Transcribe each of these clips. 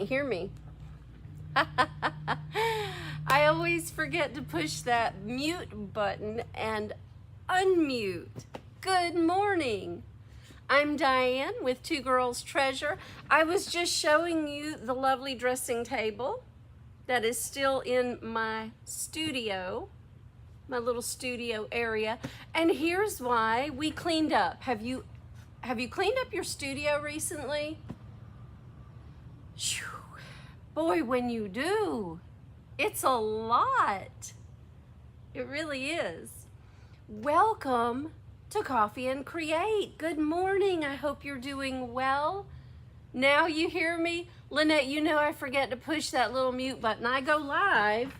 you hear me? I always forget to push that mute button and unmute. Good morning. I'm Diane with Two Girls Treasure. I was just showing you the lovely dressing table that is still in my studio, my little studio area. And here's why we cleaned up. Have you cleaned up your studio recently? Whew. Boy, when you do, it's a lot. It really is. Welcome to Coffee and Create. Good morning. I hope you're doing well. Now you hear me? Lynette, you know I forget to push that little mute button. I go live,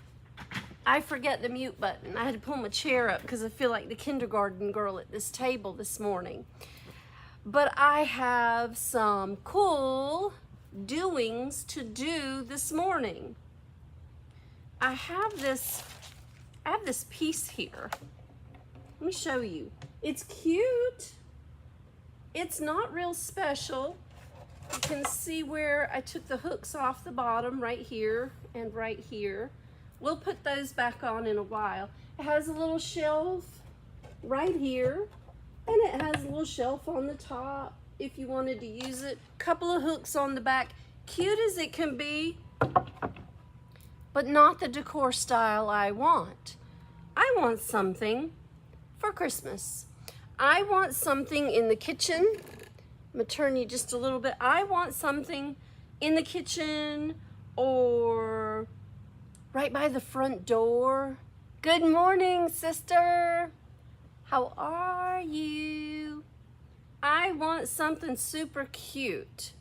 I forget the mute button. I had to pull my chair up because I feel like the kindergarten girl at this table this morning. But I have some cool doings to do this morning. I have this piece here. Let me show you. It's cute. It's not real special. You can see where I took the hooks off the bottom right here and right here. We'll put those back on in a while. It has a little shelf right here, and it has a little shelf on the top if you wanted to use it. Couple of hooks on the back. Cute as it can be, but not the decor style I want. I want something for Christmas. I want something in the kitchen. I'm gonna turn you just a little bit. I want something in the kitchen or right by the front door. Good morning, sister. How are you? I want something super cute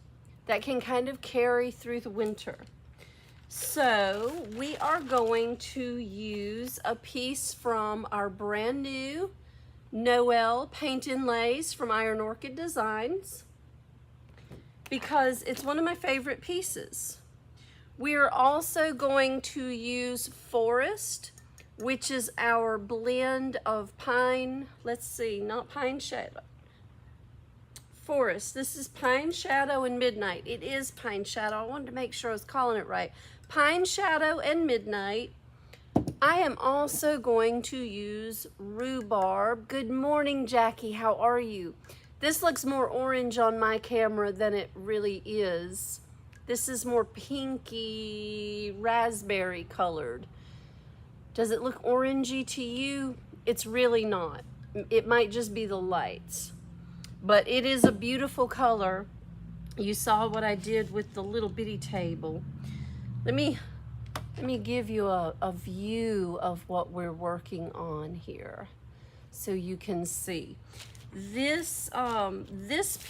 that can kind of carry through the winter. So we are going to use a piece from our brand new Noel paint inlays from Iron Orchid Designs because it's one of my favorite pieces. We are also going to use Forest, which is our blend of pine, let's see, not Pine Shadow. Forest, this is Pine Shadow and Midnight. It is Pine Shadow. I wanted to make sure I was calling it right. Pine Shadow and Midnight. I am also going to use Rhubarb. Good morning, Jackie. How are you? This looks more orange on my camera than it really is. This is more pinky, raspberry colored. Does it look orangey to you? It's really not. It might just be the lights. But it is a beautiful color. You saw what I did with the little bitty table. Let me give you a view of what we're working on here so you can see. This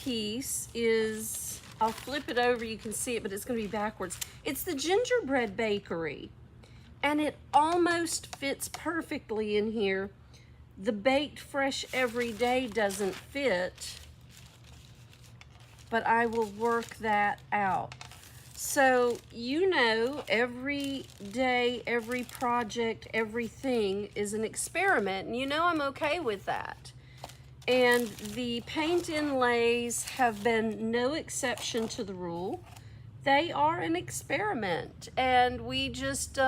piece is, I'll flip it over, you can see it, but it's gonna be backwards. It's the Gingerbread Bakery, and it almost fits perfectly in here. The baked fresh every day doesn't fit, but I will work that out. So, you know, every day, every project, everything is an experiment, and you know I'm okay with that. And the paint inlays have been no exception to the rule. They are an experiment, and we just,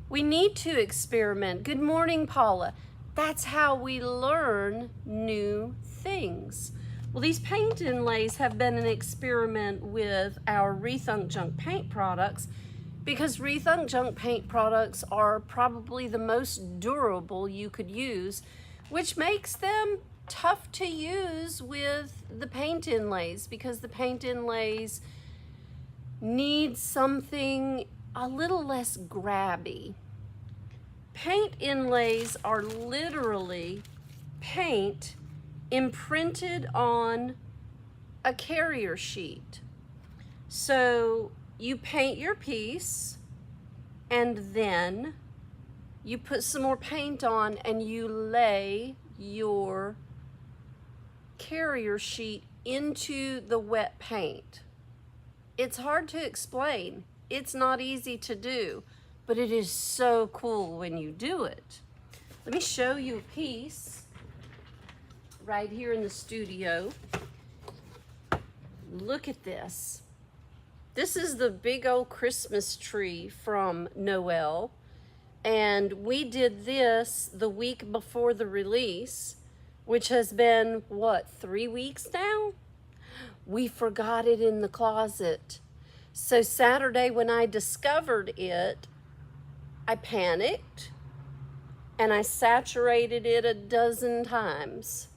we need to experiment. Good morning, Paula. That's how we learn new things. Well, these paint inlays have been an experiment with our Rethunk Junk paint products because Rethunk Junk paint products are probably the most durable you could use, which makes them tough to use with the paint inlays because the paint inlays need something a little less grabby. Paint inlays are literally paint imprinted on a carrier sheet. So you paint your piece and then you put some more paint on and you lay your carrier sheet into the wet paint. It's hard to explain. It's not easy to do, but it is so cool when you do it. Let me show you a piece right here in the studio. Look at this. This is the big old Christmas tree from Noel. And we did this the week before the release, which has been, what, 3 weeks now? We forgot it in the closet. So Saturday when I discovered it, I panicked and I saturated it a dozen times.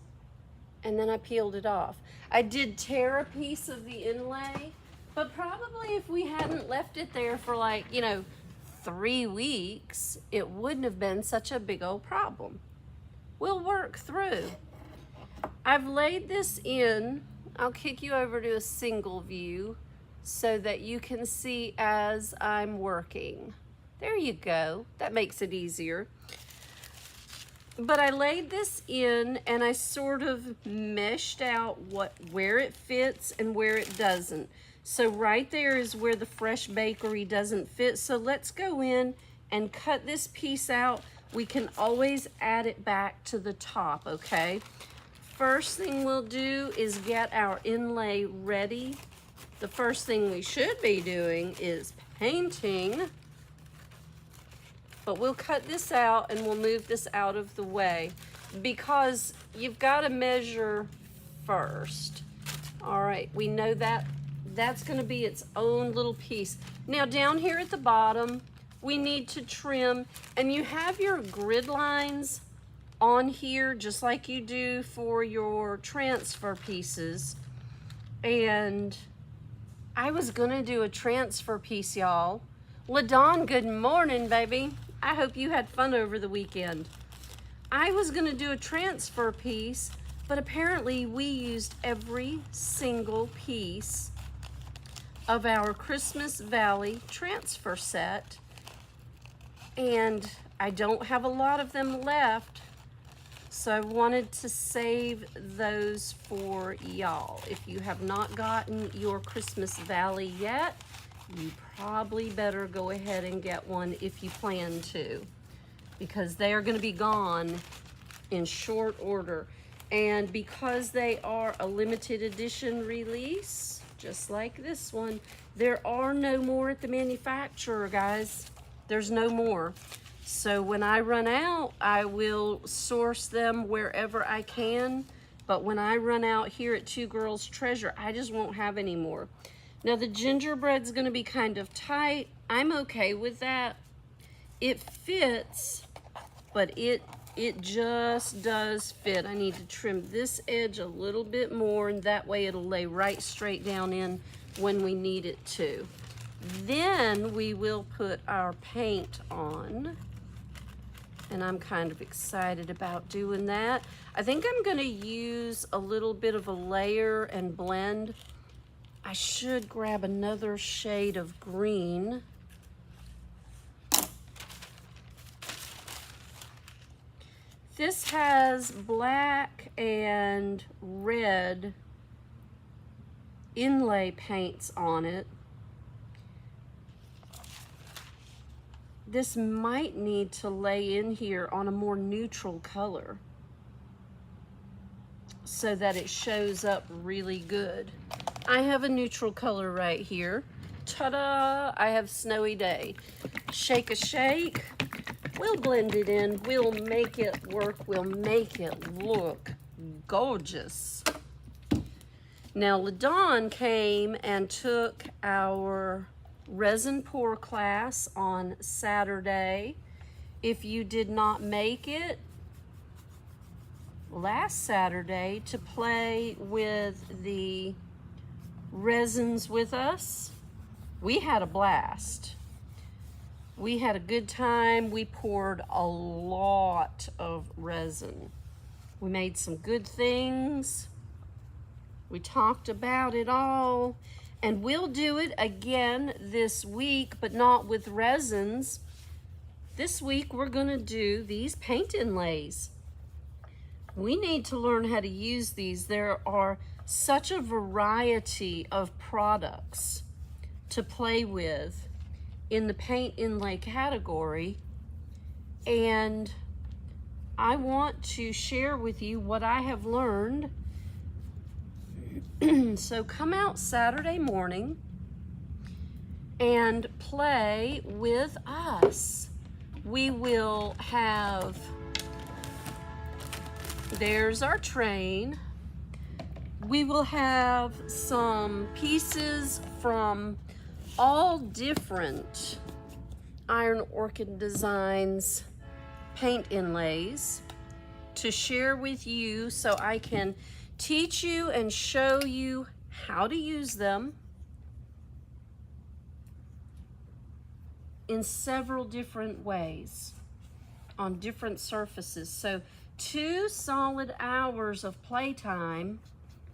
And then I peeled it off. I did tear a piece of the inlay, but probably if we hadn't left it there for like, 3 weeks, it wouldn't have been such a big old problem. We'll work through. I've laid this in. I'll kick you over to a single view so that you can see as I'm working. There you go. That makes it easier. But I laid this in and I sort of meshed out where it fits and where it doesn't. So right there is where the Fresh Bakery doesn't fit. So let's go in and cut this piece out. We can always add it back to the top, okay? First thing we'll do is get our inlay ready. The first thing we should be doing is painting. But we'll cut this out and we'll move this out of the way because you've got to measure first. All right, we know that that's going to be its own little piece. Now down here at the bottom, we need to trim, and you have your grid lines on here just like you do for your transfer pieces. And I was going to do a transfer piece, y'all. LaDawn, good morning, baby. I hope you had fun over the weekend. I was going to do a transfer piece, but apparently we used every single piece of our Christmas Valley transfer set, and I don't have a lot of them left, so I wanted to save those for y'all. If you have not gotten your Christmas Valley yet, you probably better go ahead and get one if you plan to, because they are going to be gone in short order. And because they are a limited edition release, just like this one, there are no more at the manufacturer, guys. There's no more. So when I run out, I will source them wherever I can. But when I run out here at Two Girls Treasure, I just won't have any more. Now the gingerbread's gonna be kind of tight. I'm okay with that. It fits, but it just does fit. I need to trim this edge a little bit more, and that way it'll lay right straight down in when we need it to. Then we will put our paint on, and I'm kind of excited about doing that. I think I'm gonna use a little bit of a layer and blend. I should grab another shade of green. This has black and red inlay paints on it. This might need to lay in here on a more neutral color so that it shows up really good. I have a neutral color right here. Ta-da! I have Snowy Day. Shake a shake. We'll blend it in. We'll make it work. We'll make it look gorgeous. Now, LaDawn came and took our resin pour class on Saturday. If you did not make it last Saturday to play with the resins with us, we had a blast. We had a good time. We poured a lot of resin. We made some good things. We talked about it all. And we'll do it again this week, but not with resins. This week we're gonna do these paint inlays. We need to learn how to use these. There are such a variety of products to play with in the paint inlay category, and I want to share with you what I have learned. So come out Saturday morning and play with us. We will have, there's our train. We will have some pieces from all different Iron Orchid Designs paint inlays to share with you so I can teach you and show you how to use them in several different ways on different surfaces. So 2 solid hours of playtime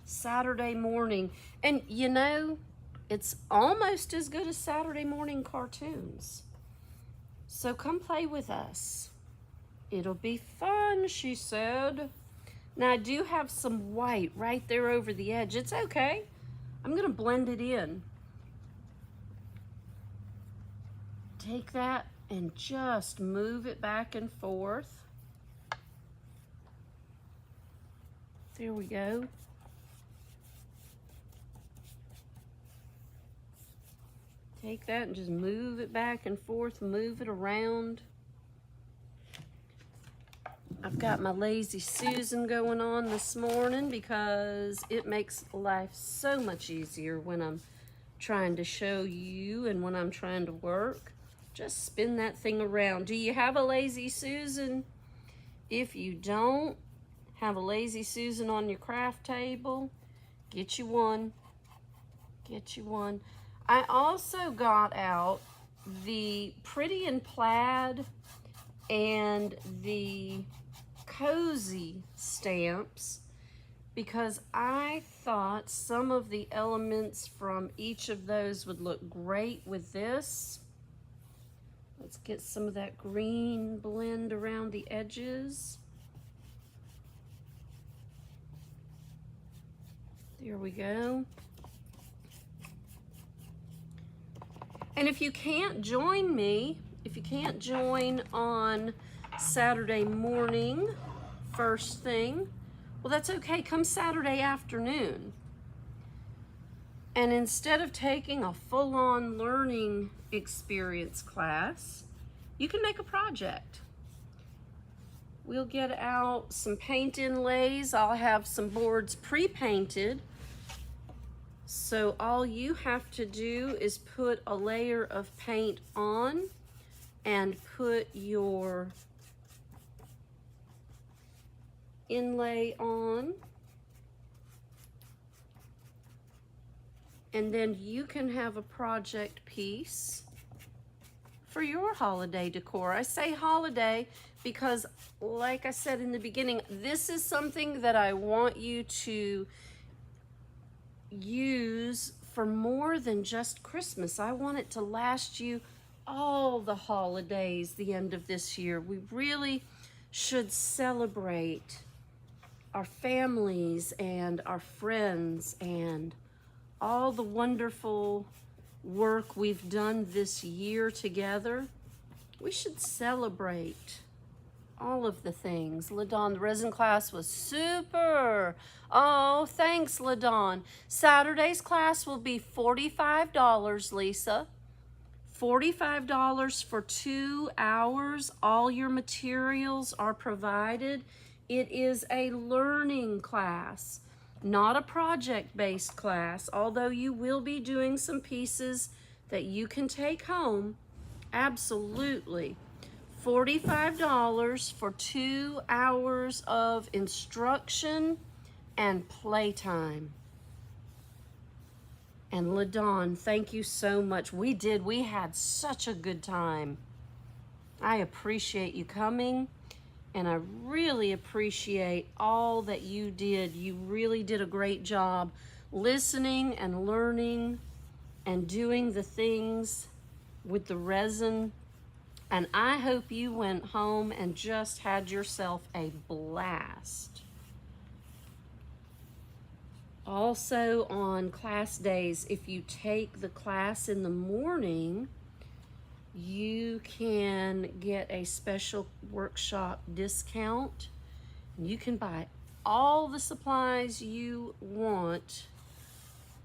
Saturday morning. And you know, it's almost as good as Saturday morning cartoons. So come play with us. It'll be fun, she said. Now I do have some white right there over the edge. It's okay. I'm gonna blend it in. Take that and just move it back and forth. There we go. Take that and just move it back and forth, move it around. I've got my Lazy Susan going on this morning because it makes life so much easier when I'm trying to show you and when I'm trying to work. Just spin that thing around. Do you have a Lazy Susan? If you don't have a Lazy Susan on your craft table, get you one. Get you one. I also got out the Pretty in Plaid and the Cozy stamps because I thought some of the elements from each of those would look great with this. Let's get some of that green blend around the edges. There we go. And if you can't join me, if you can't join on Saturday morning, first thing, well, that's okay. Come Saturday afternoon. And instead of taking a full-on learning experience class, you can make a project. We'll get out some paint inlays. I'll have some boards pre-painted. So all you have to do is put a layer of paint on and put your inlay on. And then you can have a project piece for your holiday decor. I say holiday because, like I said in the beginning, this is something that I want you to use for more than just Christmas. I want it to last you all the holidays the end of this year. We really should celebrate our families and our friends and all the wonderful work we've done this year together. We should celebrate all of the things. LaDawn, the resin class was super. Oh, thanks, LaDawn. Saturday's class will be $45, Lisa. $45 for 2 hours. All your materials are provided. It is a learning class, not a project-based class, although you will be doing some pieces that you can take home. Absolutely. $45 for 2 hours of instruction and playtime. And LaDawn, thank you so much. We had such a good time. I appreciate you coming, and I really appreciate all that you did. You really did a great job listening and learning and doing the things with the resin. And I hope you went home and just had yourself a blast. Also on class days, if you take the class in the morning, you can get a special workshop discount. You can buy all the supplies you want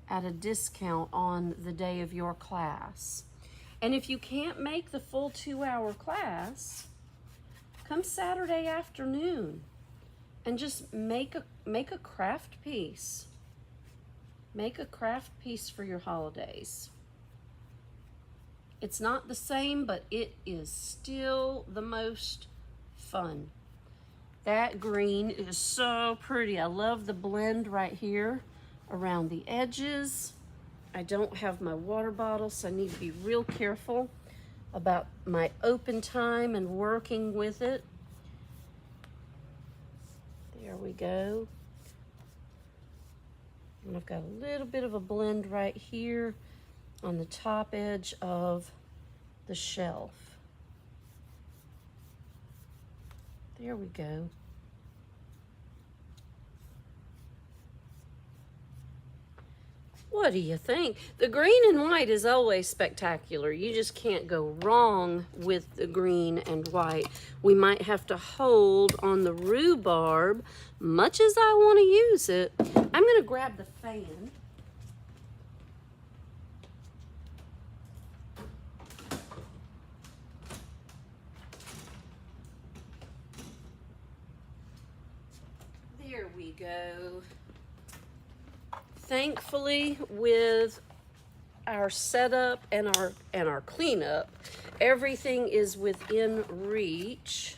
at a discount on the day of your class. And if you can't make the full 2-hour class, come Saturday afternoon and just make a craft piece. Make a craft piece for your holidays. It's not the same, but it is still the most fun. That green is so pretty. I love the blend right here around the edges. I don't have my water bottle, so I need to be real careful about my open time and working with it. There we go. And I've got a little bit of a blend right here on the top edge of the shelf. There we go. What do you think? The green and white is always spectacular. You just can't go wrong with the green and white. We might have to hold on the rhubarb, much as I want to use it. I'm going to grab the fan. There we go. Thankfully, with our setup and our cleanup, everything is within reach,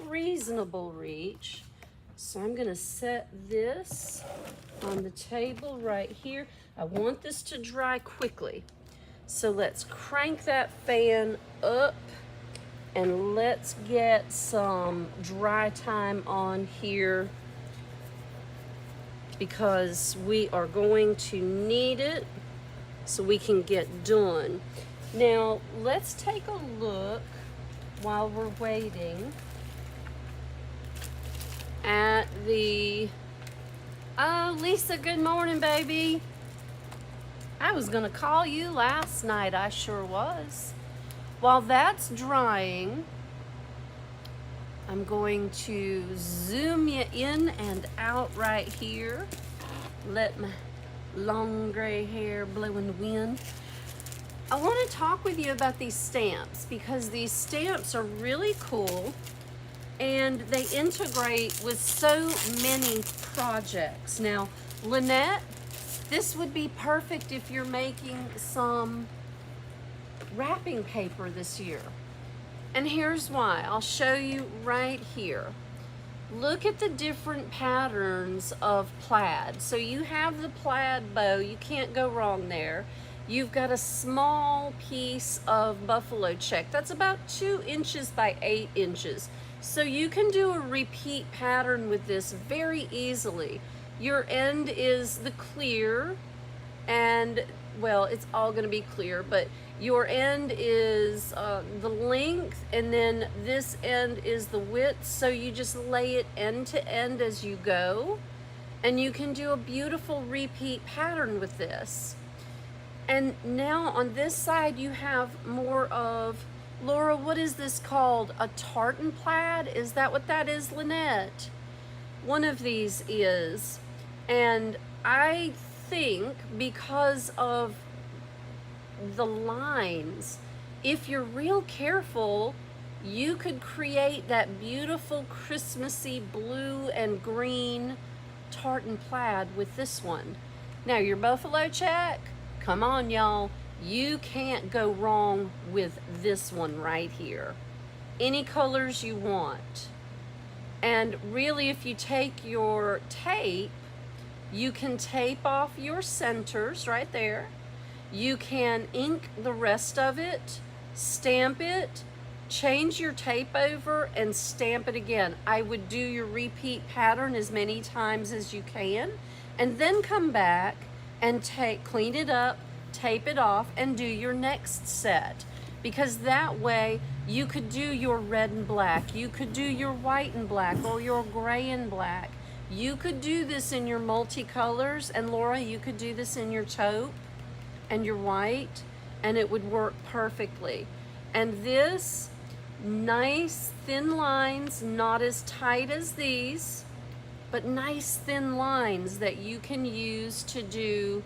reasonable reach. So I'm gonna set this on the table right here. I want this to dry quickly. So let's crank that fan up and let's get some dry time on here, because we are going to need it so we can get done. Now, let's take a look while we're waiting at the, oh, Lisa, good morning, baby. I was gonna call you last night, I sure was. While that's drying, I'm going to zoom you in and out right here. Let my long gray hair blow in the wind. I want to talk with you about these stamps, because these stamps are really cool and they integrate with so many projects. Now, Lynette, this would be perfect if you're making some wrapping paper this year. And here's why. I'll show you right here. Look at the different patterns of plaid. So you have the plaid bow, you can't go wrong there. You've got a small piece of buffalo check. That's about 2 inches by 8 inches. So you can do a repeat pattern with this very easily. Your end is the clear, and well, it's all gonna be clear, but your end is the length, and then this end is the width, so you just lay it end to end as you go, and you can do a beautiful repeat pattern with this. And now on this side you have more of, Laura, what is this called? A tartan plaid? Is that what that is, Lynette? One of these is. And I think because of the lines, if you're real careful, you could create that beautiful Christmassy blue and green tartan plaid with this one. Now your buffalo check, come on y'all, you can't go wrong with this one right here. Any colors you want. And really, if you take your tape, you can tape off your centers right there. You can ink the rest of it, stamp it, change your tape over, and stamp it again. I would do your repeat pattern as many times as you can, and then come back and clean it up, tape it off, and do your next set. Because that way you could do your red and black, you could do your white and black, or your gray and black. You could do this in your multicolors, and Laura, you could do this in your taupe and your white, and it would work perfectly. And this, nice thin lines, not as tight as these, but nice thin lines that you can use to do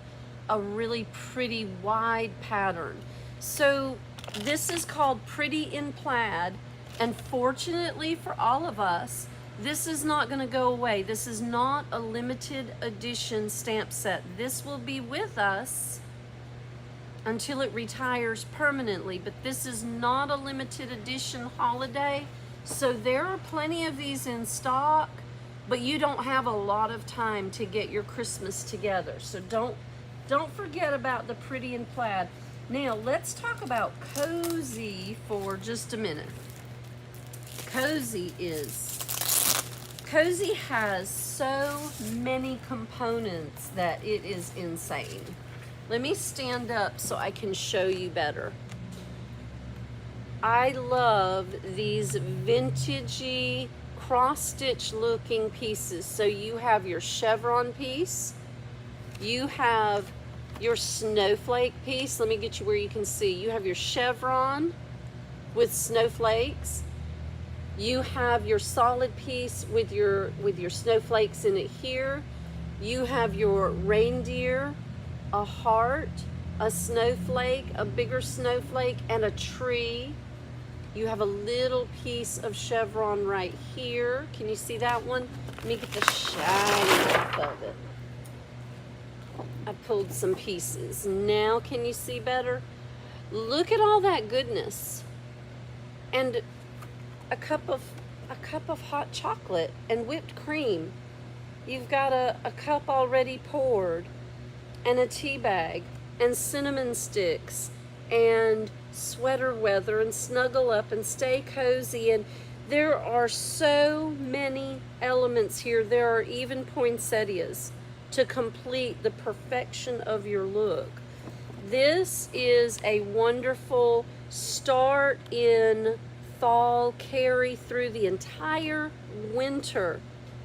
a really pretty wide pattern. So This is called Pretty in Plaid, and fortunately for all of us, this is not going to go away. This is not a limited edition stamp set. This will be with us until it retires permanently, but this is not a limited edition holiday. So there are plenty of these in stock, but you don't have a lot of time to get your Christmas together. So don't forget about the Pretty in Plaid. Now let's talk about Cozy for just a minute. Cozy has so many components that it is insane. Let me stand up so I can show you better. I love these vintagey cross-stitch looking pieces. So you have your chevron piece, you have your snowflake piece. Let me get you where you can see. You have your chevron with snowflakes. You have your solid piece with your snowflakes in it here. You have your reindeer, a heart, a snowflake, a bigger snowflake, and a tree. You have a little piece of chevron right here. Can you see that one? Let me get the shine off of it. I pulled some pieces. Now can you see better? Look at all that goodness. And a cup of hot chocolate and whipped cream. You've got a cup already poured, and a tea bag, and cinnamon sticks, and sweater weather, and snuggle up, and stay cozy. And there are so many elements here. There are even poinsettias to complete the perfection of your look. This is a wonderful start in fall, carry through the entire winter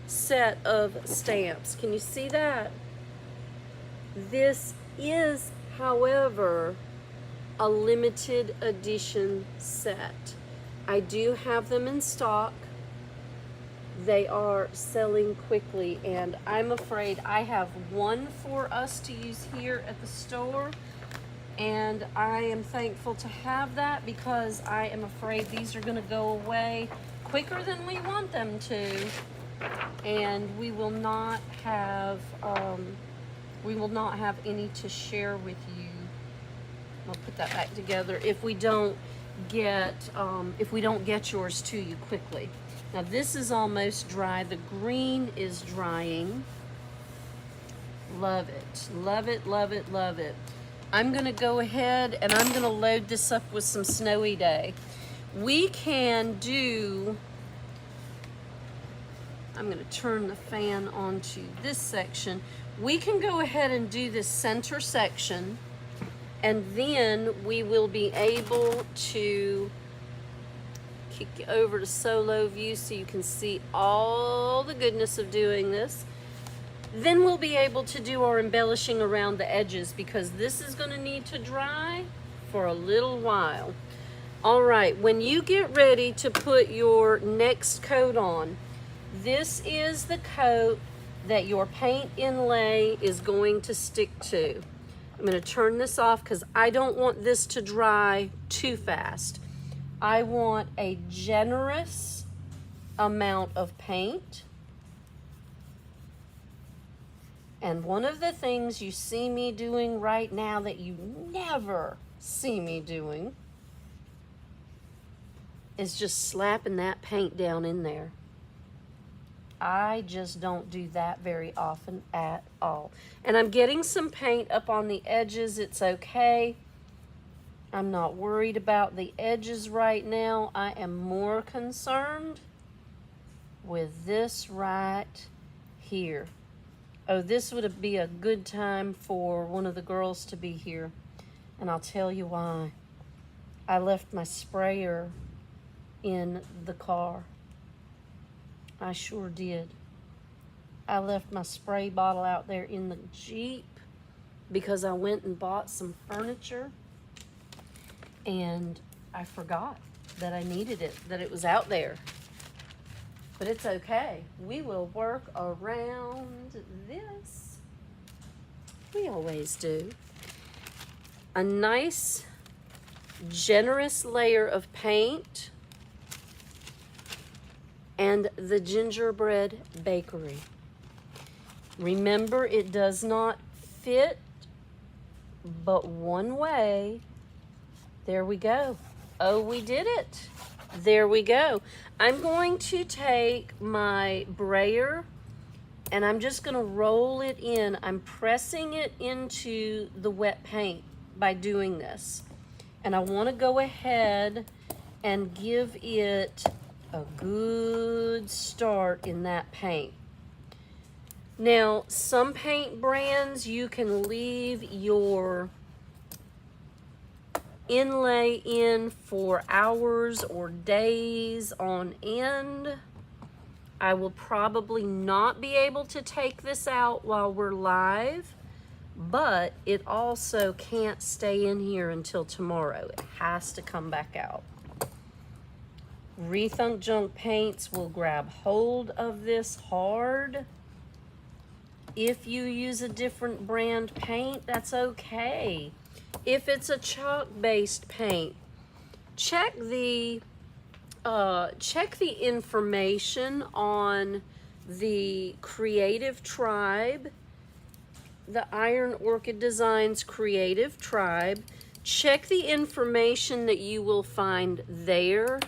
set of stamps. Can you see that? This is, however, a limited edition set. I do have them in stock. They are selling quickly, and I'm afraid I have one for us to use here at the store, and I am thankful to have that because I am afraid these are going to go away quicker than we want them to, and we will not have any to share with you. I'll put that back together if we don't get yours to you quickly. Now this is almost dry. The green is drying. Love it, love it, love it, love it. I'm gonna go ahead and I'm gonna load this up with some Snowy Day. We can do, I'm gonna turn the fan onto this section. We can go ahead and do this center section, and then we will be able to kick you over to solo view so you can see all the goodness of doing this. Then we'll be able to do our embellishing around the edges because this is going to need to dry for a little while. All right, when you get ready to put your next coat on, this is the coat that your paint inlay is going to stick to. I'm going to turn this off because I don't want this to dry too fast. I want a generous amount of paint. And one of the things you see me doing right now that you never see me doing is just slapping that paint down in there. I just don't do that very often at all. And I'm getting some paint up on the edges. It's okay. I'm not worried about the edges right now. I am more concerned with this right here. Oh, this would be a good time for one of the girls to be here. And I'll tell you why. I left my sprayer in the car. I sure did. I left my spray bottle out there in the Jeep because I went and bought some furniture and I forgot that I needed it, that it was out there. But it's okay. We will work around this. We always do. A nice generous layer of paint, and the gingerbread bakery. Remember, it does not fit but one way. There we go. Oh, we did it. There we go. I'm going to take my brayer and I'm just going to roll it in. I'm pressing it into the wet paint by doing this. And I want to go ahead and give it a good start in that paint. Now, some paint brands, you can leave your inlay in for hours or days on end. I will probably not be able to take this out while we're live, but it also can't stay in here until tomorrow. It has to come back out. Rethunk Junk Paints will grab hold of this hard. If you use a different brand paint, that's okay. If it's a chalk-based paint, check the information on the Creative Tribe, the Iron Orchid Designs Creative Tribe. Check the information that you will find there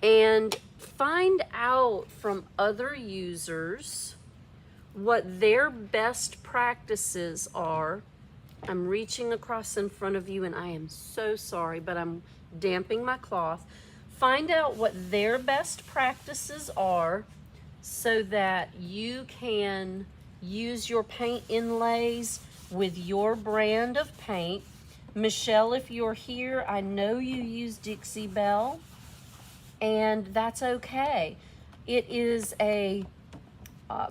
and find out from other users what their best practices are. I'm reaching across in front of you and I am so sorry, but I'm damping my cloth. Find out what their best practices are so that you can use your paint inlays with your brand of paint. Michelle, if you're here, I know you use Dixie Belle, and that's okay. It is a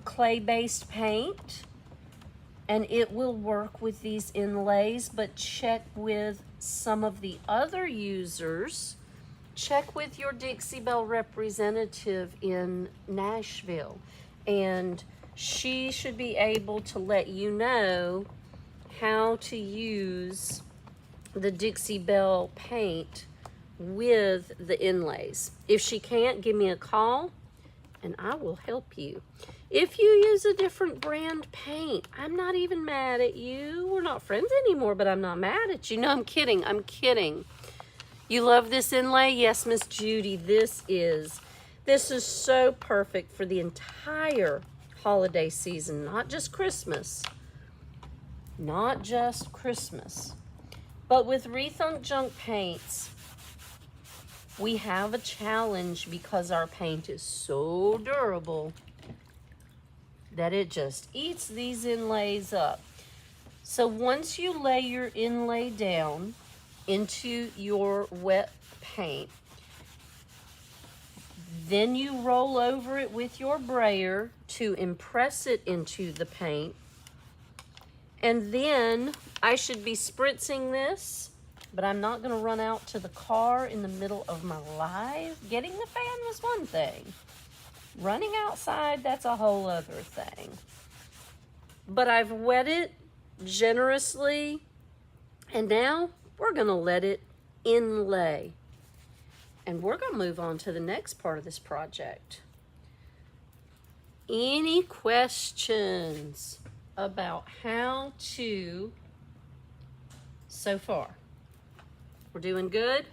clay-based paint, and it will work with these inlays, but check with some of the other users. Check with your Dixie Belle representative in Nashville, and she should be able to let you know how to use the Dixie Belle paint with the inlays. If she can't, give me a call and I will help you. If you use a different brand paint, I'm not even mad at you. We're not friends anymore, but I'm not mad at you. No, I'm kidding. I'm kidding. You love this inlay? Yes, Miss Judy, this is so perfect for the entire holiday season, not just Christmas. Not just Christmas. But with Rethunk Junk Paints, we have a challenge because our paint is so durable that it just eats these inlays up. So once you lay your inlay down into your wet paint, then you roll over it with your brayer to impress it into the paint. And then I should be spritzing this, but I'm not going to run out to the car in the middle of my live. Getting the fan was one thing. Running outside, that's a whole other thing. But I've wet it generously, and now we're going to let it inlay. And we're going to move on to the next part of this project. Any questions about how to, so far? We're doing good?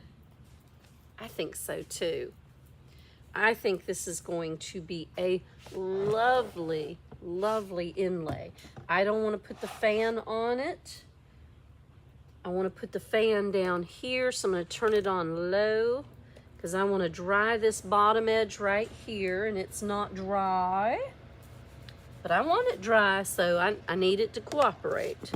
I think so too. I think this is going to be a lovely, lovely inlay. I don't want to put the fan on it. I want to put the fan down here, so I'm going to turn it on low because I want to dry this bottom edge right here, and it's not dry. But I want it dry, so I need it to cooperate.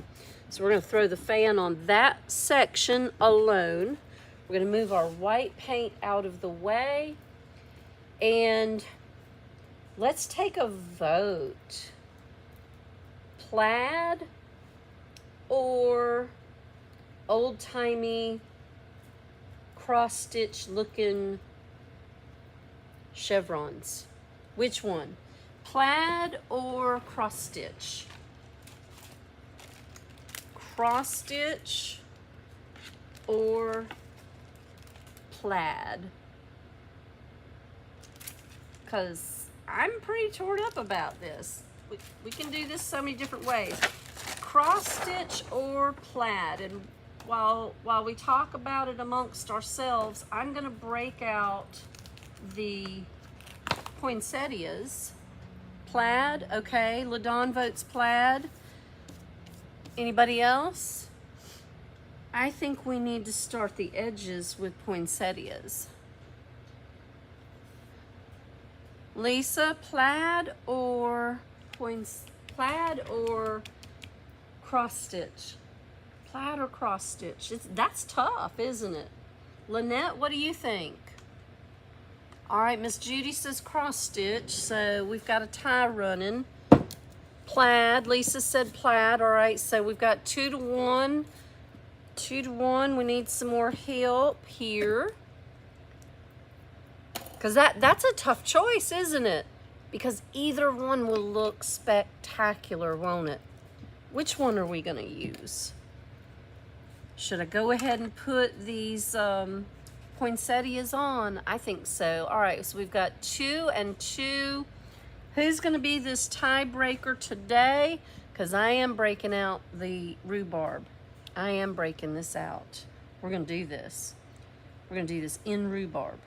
So we're going to throw the fan on that section alone. We're going to move our white paint out of the way. And let's take a vote. Plaid or old-timey cross-stitch looking chevrons? Which one? Plaid or cross-stitch? Cross-stitch or plaid? Because I'm pretty torn up about this. We can do this so many different ways. Cross stitch or plaid. And while we talk about it amongst ourselves, I'm going to break out the poinsettias. Plaid, okay. LaDawn votes plaid. Anybody else? I think we need to start the edges with poinsettias. Lisa, plaid or cross stitch? Plaid or cross stitch? That's tough, isn't it? Lynette, what do you think? All right, Miss Judy says cross stitch, so we've got a tie running. Plaid, Lisa said plaid. All right, so we've got 2-to-1. 2-to-1, we need some more help here. Because that's a tough choice, isn't it? Because either one will look spectacular, won't it? Which one are we gonna use? Should I go ahead and put these poinsettias on? I think so. All right, so we've got 2 and 2. Who's gonna be this tiebreaker today? Because I am breaking out the rhubarb. I am breaking this out. We're gonna do this. We're gonna do this in rhubarb.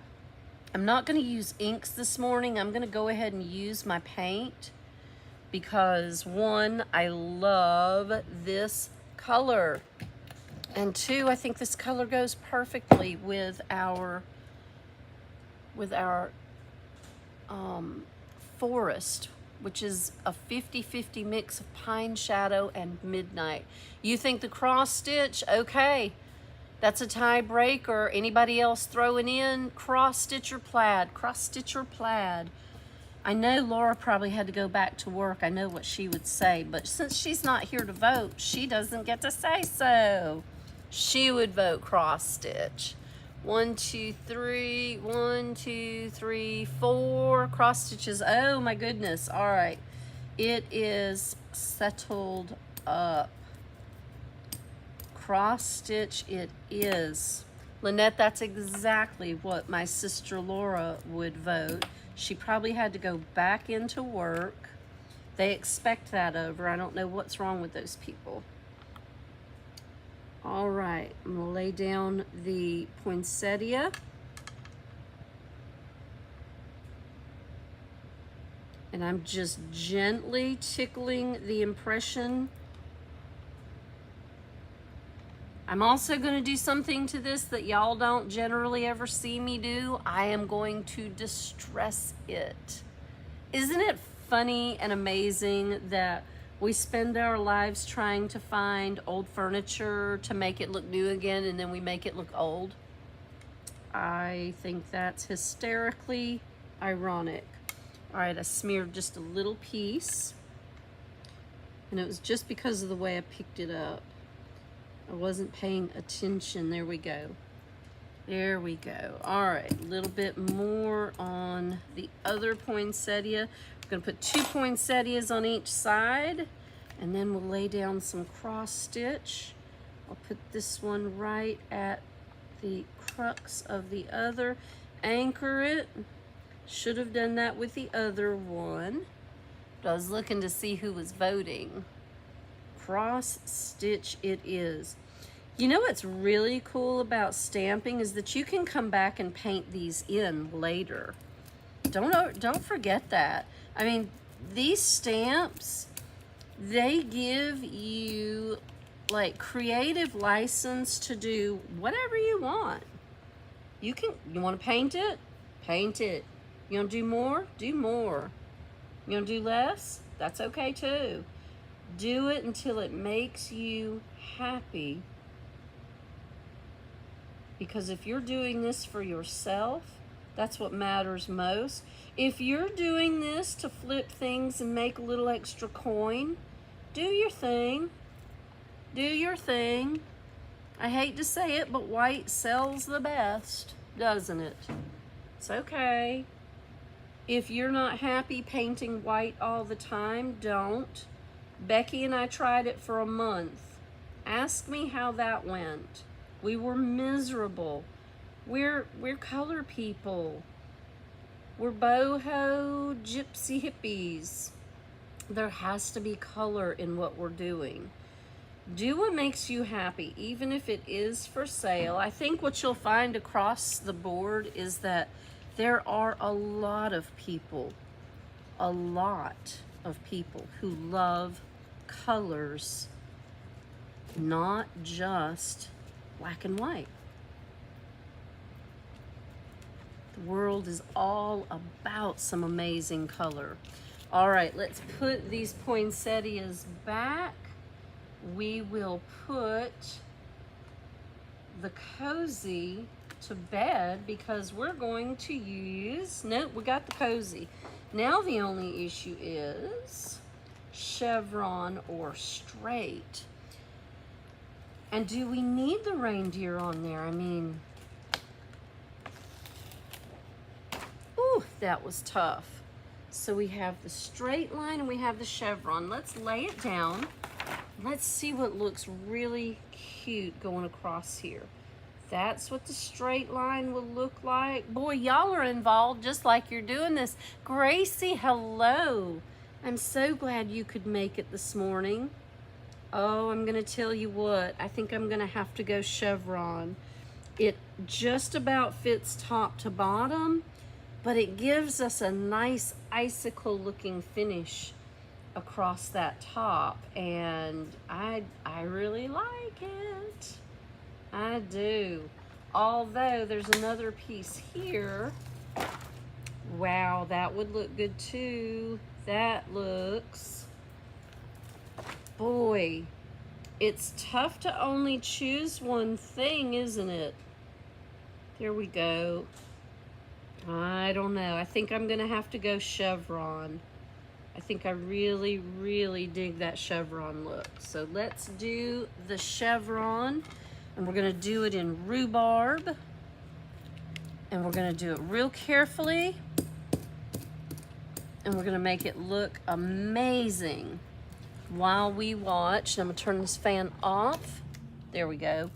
I'm not gonna use inks this morning. I'm gonna go ahead and use my paint because 1, I love this color. And 2, I think this color goes perfectly with our forest, which is a 50-50 mix of pine shadow and midnight. You think the cross stitch? Okay, that's a tiebreaker. Anybody else throwing in cross stitch or plaid? Cross stitch or plaid? I know Laura probably had to go back to work. I know what she would say, but since she's not here to vote, she doesn't get to say so. She would vote cross stitch. 1, 2, 3, 1, 2, 3, 4 cross stitches. Oh my goodness. All right. It is settled up. Cross stitch it is. Lynette, that's exactly what my sister Laura would vote. She probably had to go back into work. They expect that of her. I don't know what's wrong with those people. All right, I'm gonna lay down the poinsettia. And I'm just gently tickling the impression. I'm also gonna do something to this that y'all don't generally ever see me do. I am going to distress it. Isn't it funny and amazing that we spend our lives trying to find old furniture to make it look new again, and then we make it look old? I think that's hysterically ironic. All right, I smeared just a little piece, and it was just because of the way I picked it up. I wasn't paying attention. There we go. There we go. All right, a little bit more on the other poinsettia. We're gonna put 2 poinsettias on each side, and then we'll lay down some cross stitch. I'll put this one right at the crux of the other. Anchor it. Should have done that with the other one. But I was looking to see who was voting. Cross stitch it is. You know what's really cool about stamping is that you can come back and paint these in later. Don't forget that. I mean, these stamps, they give you like creative license to do whatever you want. You want to paint it? Paint it. You want to do more? Do more. You want to do less? That's okay too. Do it until it makes you happy. Because if you're doing this for yourself, that's what matters most. If you're doing this to flip things and make a little extra coin, do your thing. Do your thing. I hate to say it, but white sells the best, doesn't it? It's okay. If you're not happy painting white all the time, don't. Becky and I tried it for a month. Ask me how that went. We were miserable. We're color people. We're boho gypsy hippies. There has to be color in what we're doing. Do what makes you happy, even if it is for sale. I think what you'll find across the board is that there are a lot of people who love colors, not just black and white. The world is all about some amazing color. All right, let's put these poinsettias back. We will put the cozy to bed because we're going to use, nope, we got the cozy. Now the only issue is chevron or straight. And do we need the reindeer on there? I mean, ooh, that was tough. So we have the straight line and we have the chevron. Let's lay it down. Let's see what looks really cute going across here. That's what the straight line will look like. Boy, y'all are involved just like you're doing this. Gracie, hello. I'm so glad you could make it this morning. Oh, I'm gonna tell you what, I think I'm gonna have to go chevron. It just about fits top to bottom, but it gives us a nice icicle looking finish across that top, and I really like it. I do. Although there's another piece here. Wow, that would look good too. That looks, boy, it's tough to only choose one thing, isn't it? There we go. I don't know. I think I'm gonna have to go chevron. I think I really, really dig that chevron look. So let's do the chevron, and we're gonna do it in rhubarb, and we're gonna do it real carefully, and we're gonna make it look amazing while we watch. I'm gonna turn this fan off. There we go.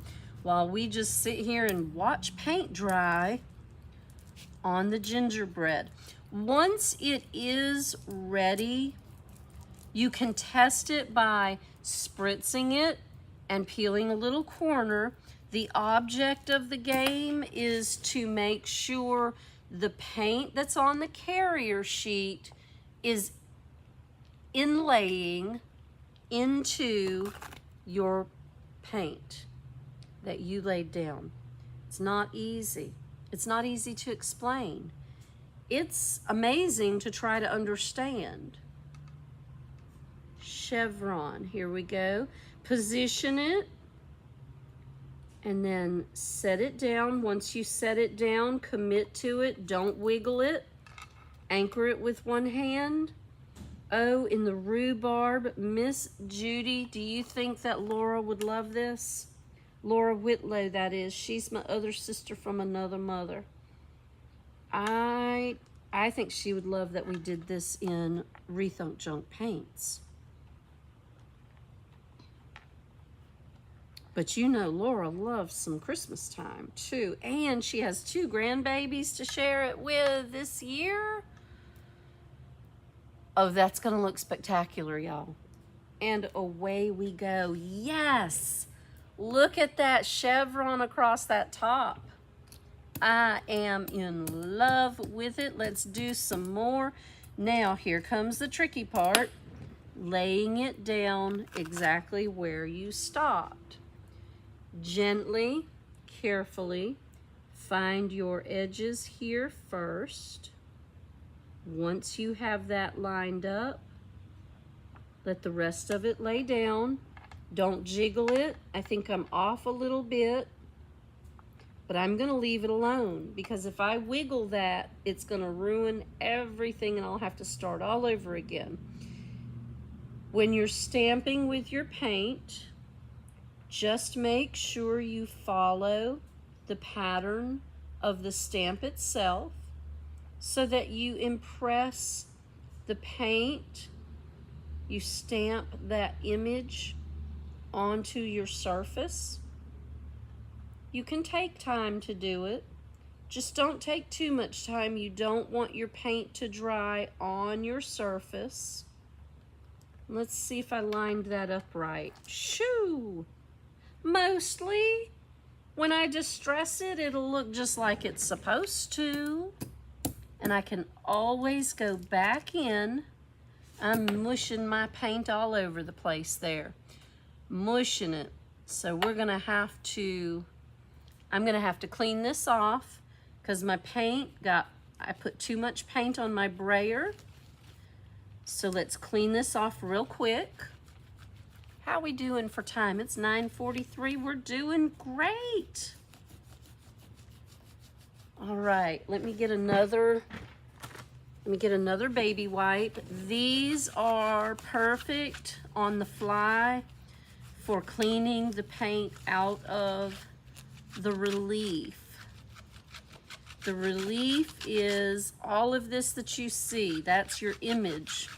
While we just sit here and watch paint dry on the gingerbread. Once it is ready, you can test it by spritzing it and peeling a little corner. The object of the game is to make sure the paint that's on the carrier sheet is inlaying into your paint that you laid down. It's not easy. It's not easy to explain. It's amazing to try to understand. Chevron, here we go. Position it and then set it down. Once you set it down, commit to it. Don't wiggle it. Anchor it with one hand. Oh, in the rhubarb, Miss Judy, do you think that Laura would love this? Laura Whitlow, that is. She's my other sister from another mother. I think she would love that we did this in Rethunk Junk paints. But you know Laura loves some Christmas time too. And she has 2 grandbabies to share it with this year. Oh, that's gonna look spectacular, y'all. And away we go. Yes! Look at that chevron across that top. I am in love with it. Let's do some more. Now, here comes the tricky part. Laying it down exactly where you stopped. Gently, carefully, find your edges here first. Once you have that lined up, let the rest of it lay down. Don't jiggle it. I think I'm off a little bit, but I'm gonna leave it alone because if I wiggle that, it's gonna ruin everything and I'll have to start all over again. When you're stamping with your paint, just make sure you follow the pattern of the stamp itself so that you impress the paint, you stamp that image onto your surface. You can take time to do it. Just don't take too much time. You don't want your paint to dry on your surface. Let's see if I lined that up right. Shoo! Mostly, when I distress it, it'll look just like it's supposed to. And I can always go back in. I'm mushing my paint all over the place there. Mushing it. So we're gonna have to, I'm gonna have to clean this off because my paint I put too much paint on my brayer. So let's clean this off real quick. How we doing for time? It's 9:43. We're doing great. All right, let me get another baby wipe. These are perfect on the fly for cleaning the paint out of the relief. The relief is all of this that you see. That's your image.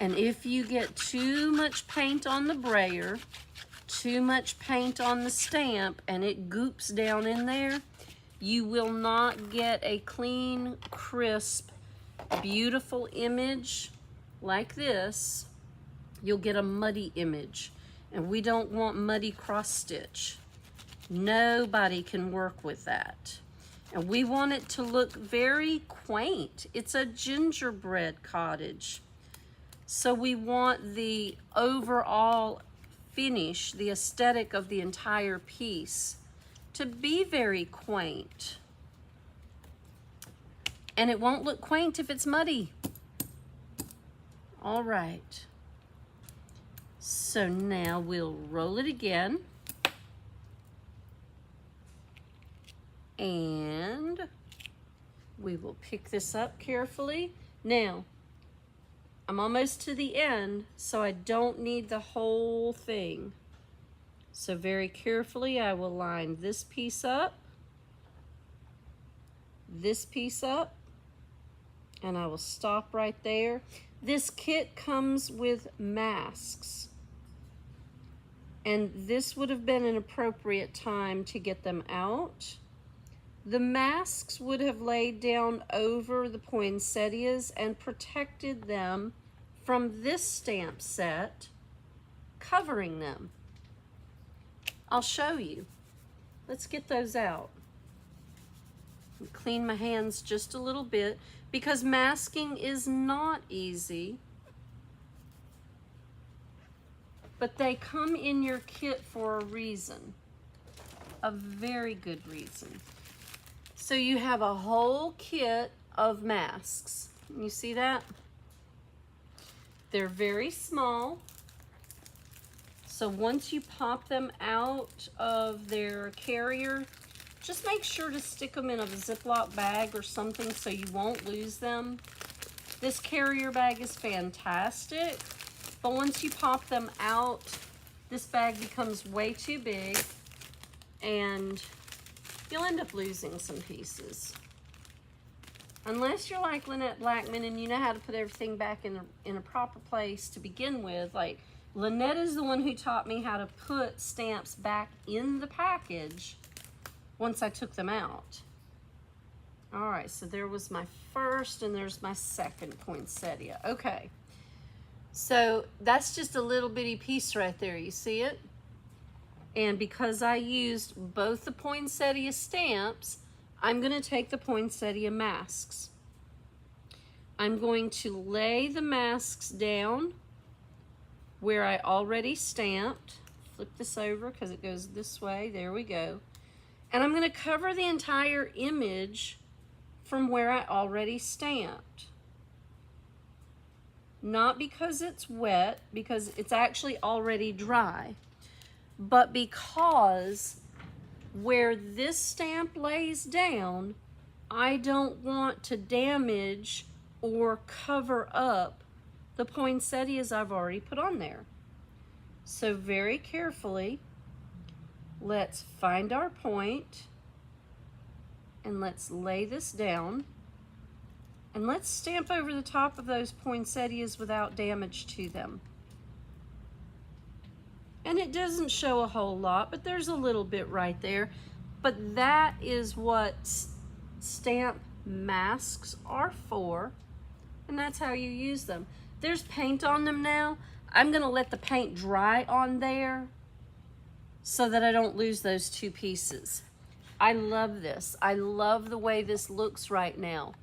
And if you get too much paint on the brayer, too much paint on the stamp, and it goops down in there, you will not get a clean, crisp, beautiful image like this. You'll get a muddy image. And we don't want muddy cross stitch. Nobody can work with that. And we want it to look very quaint. It's a gingerbread cottage. So we want the overall finish, the aesthetic of the entire piece to be very quaint. And it won't look quaint if it's muddy. All right. So now we'll roll it again. And we will pick this up carefully. Now, I'm almost to the end, so I don't need the whole thing. So very carefully, I will line this piece up, and I will stop right there. This kit comes with masks, and this would have been an appropriate time to get them out. The masks would have laid down over the poinsettias and protected them from this stamp set, covering them. I'll show you. Let's get those out. Clean my hands just a little bit because masking is not easy. But they come in your kit for a reason, a very good reason. So you have a whole kit of masks. You see that? They're very small. So once you pop them out of their carrier, just make sure to stick them in a Ziploc bag or something so you won't lose them. This carrier bag is fantastic, but once you pop them out, this bag becomes way too big and you'll end up losing some pieces. Unless you're like Lynette Blackman and you know how to put everything back in a proper place to begin with. Like, Lynette is the one who taught me how to put stamps back in the package once I took them out. All right, so there was my first and there's my second poinsettia. Okay, so that's just a little bitty piece right there. You see it? And because I used both the poinsettia stamps, I'm going to take the poinsettia masks. I'm going to lay the masks down where I already stamped. Flip this over because it goes this way. There we go. And I'm going to cover the entire image from where I already stamped. Not because it's wet, because it's actually already dry, but because where this stamp lays down, I don't want to damage or cover up the poinsettias I've already put on there. So very carefully, let's find our point and let's lay this down and let's stamp over the top of those poinsettias without damage to them. And it doesn't show a whole lot, but there's a little bit right there. But that is what stamp masks are for, and that's how you use them. There's paint on them now. I'm gonna let the paint dry on there so that I don't lose those two pieces. I love this. I love the way this looks right now.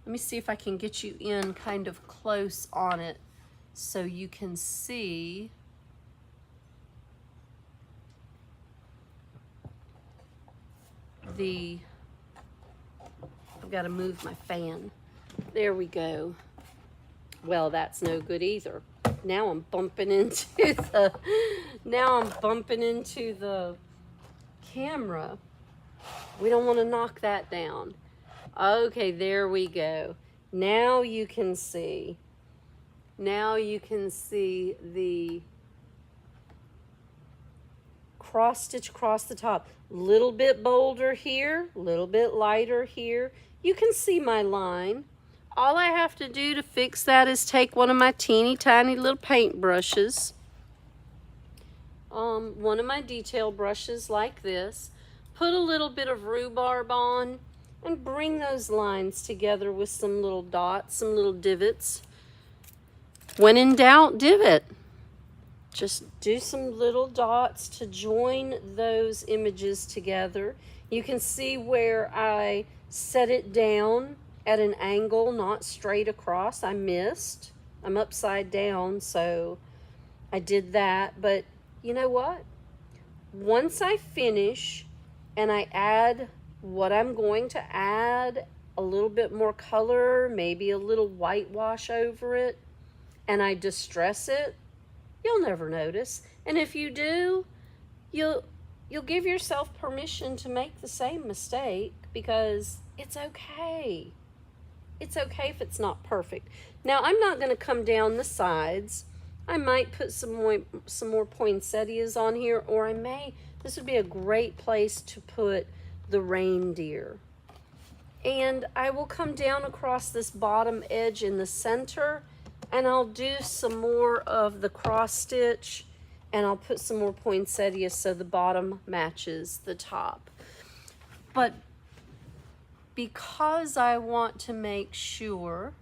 Let me see if I can get you in kind of close on it so you can see. I've got to move my fan. There we go. Well, that's no good either. Now I'm bumping into the camera. We don't want to knock that down. Okay, there we go. Now you can see. Now you can see the cross stitch across the top. Little bit bolder here, little bit lighter here. You can see my line. All I have to do to fix that is take one of my teeny tiny little paint brushes, one of my detail brushes like this, put a little bit of rhubarb on, and bring those lines together with some little dots, some little divots. When in doubt, divot. Just do some little dots to join those images together. You can see where I set it down at an angle, not straight across. I missed. I'm upside down, so I did that. But you know what? Once I finish and I add what I'm going to add, a little bit more color, maybe a little whitewash over it, and I distress it, you'll never notice. And if you do, you'll give yourself permission to make the same mistake, because it's okay. It's okay if it's not perfect. Now, I'm not going to come down the sides. I might put some more poinsettias on here, or I may, this would be a great place to put the reindeer. And I will come down across this bottom edge in the center, and I'll do some more of the cross stitch, and I'll put some more poinsettias so the bottom matches the top. But because I want to make sure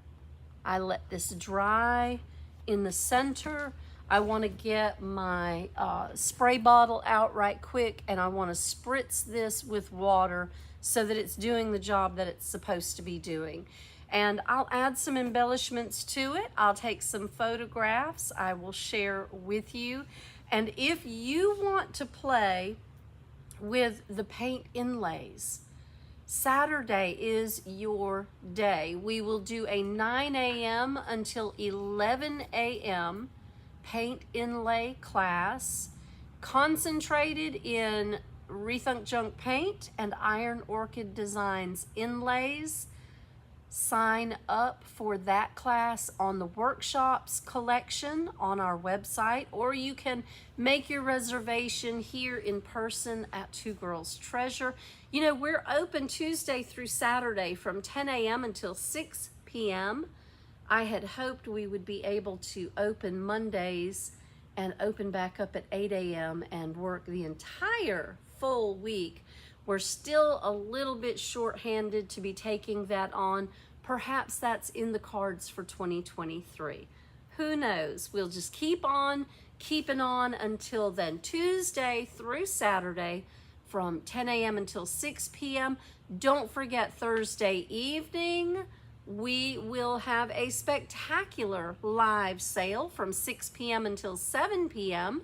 I let this dry in the center, I want to get my spray bottle out right quick, and I want to spritz this with water so that it's doing the job that it's supposed to be doing. And I'll add some embellishments to it. I'll take some photographs I will share with you. And if you want to play with the paint inlays, Saturday is your day. We will do a 9 a.m. until 11 a.m. paint inlay class, concentrated in Rethunk Junk Paint and Iron Orchid Designs inlays. Sign up for that class on the workshops collection on our website, or you can make your reservation here in person at Two Girls Treasure. You know, we're open Tuesday through Saturday from 10 a.m. until 6 p.m. I had hoped we would be able to open Mondays and open back up at 8 a.m. and work the entire full week. We're still a little bit short-handed to be taking that on. Perhaps that's in the cards for 2023. Who knows? We'll just keep on keeping on until then. Tuesday through Saturday from 10 a.m. until 6 p.m. Don't forget Thursday evening, we will have a spectacular live sale from 6 p.m. until 7 p.m.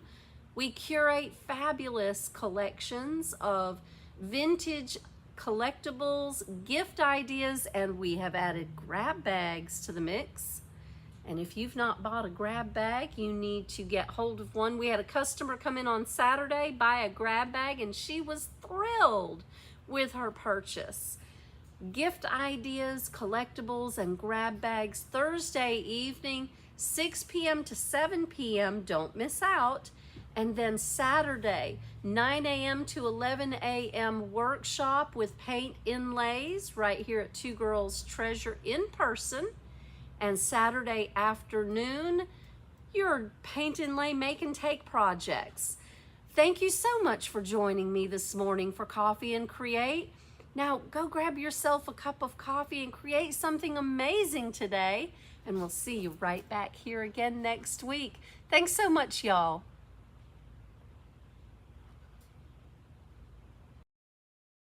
We curate fabulous collections of vintage collectibles, gift ideas, and we have added grab bags to the mix. And if you've not bought a grab bag, you need to get hold of one. We had a customer come in on Saturday, buy a grab bag, and she was thrilled with her purchase. Gift ideas, collectibles, and grab bags Thursday evening, 6 p.m. to 7 p.m. Don't miss out. And then Saturday, 9 a.m. to 11 a.m. workshop with paint inlays right here at Two Girls Treasure in person. And Saturday afternoon, your paint inlay make and take projects. Thank you so much for joining me this morning for Coffee and Create. Now go grab yourself a cup of coffee and create something amazing today. And we'll see you right back here again next week. Thanks so much, y'all.